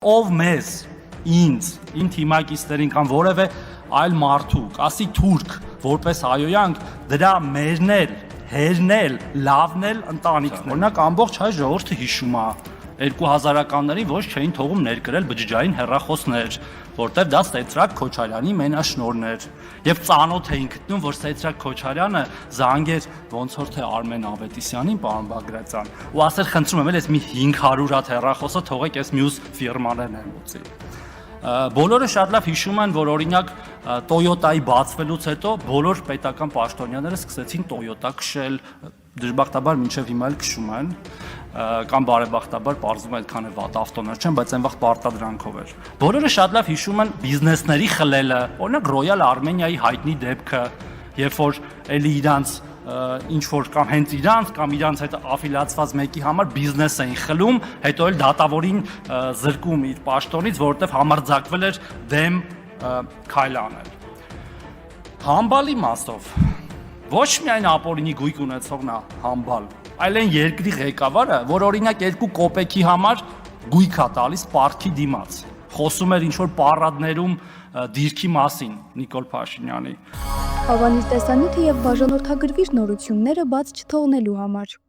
Ով մեզ, ինձ, իմ թիմակիցներին կամ որևէ այլ մարդու, ասի թուրք, որպես հայոյանք, դրա մերն էլ, հերն էլ, լավն էլ ընտանիքն։ Օրինակ ամբողջ հայ ժողովուրդը հիշում է 2000-ականներին ոչ չէին թողում ներկրել բջջային հեռախոսներ, որտեղ դա Սեդրակ Քոչարյանի մենաշնորհն էր։ Եվ ծանոթ էին գտնում, որ Սեդրակ Քոչարյանը զանգեր ոնց որ թե Արմեն Ավետիսյանին, պարոն Բագրատյան, ու ասեր խնդրում եմ, ես մի 500 հատ հեռախոսը թողեք, ես մյուս ֆիրմաներն եմ ուծի։ Բոլորը շատ լավ հիշում են, որ օրինակ Toyota-ի բացվելուց հետո բոլոր պետական պաշտոնյաները սկսեցին Toyota քշել, դժբախտաբար մինչև հիմա էլ քշում են, կամ բարեբախտաբար պարզվում է այդքան էլ վատ ավտոներ չեն, բայց այն վաղ պարտադրանքով էր։ Բոլորը շատ լավ հիշում են բիզնեսների խլելը, օրինակ Royal Armenia-ի հայտնի դեպքը, երբ որ էլի իրանց ինչ որ կամ հենց իրանց կամ իրանց հետ աֆիլիացված մեկի համար բիզնես էին խլում, հետո էլ դատավորին զրկում իր պաշտոնից, որովհետև համարձակվել էր դեմ քայլ անել։ Համբալի մասով ոչ միայն ապօրինի գույք ունեցողն է համբալ, այլ այն երկրի ղեկավարը, որ օրինակ 2 կոպեքի համար գույք է տալիս պարտքի դիմաց, խոսում էր ինչ-որ պարադներում դիրքի մասին Նիկոլ Փաշինյանի։ Հավանիր տեսանյութը և բաժանորդագրվիր նորությունները բաց չթողնելու համար։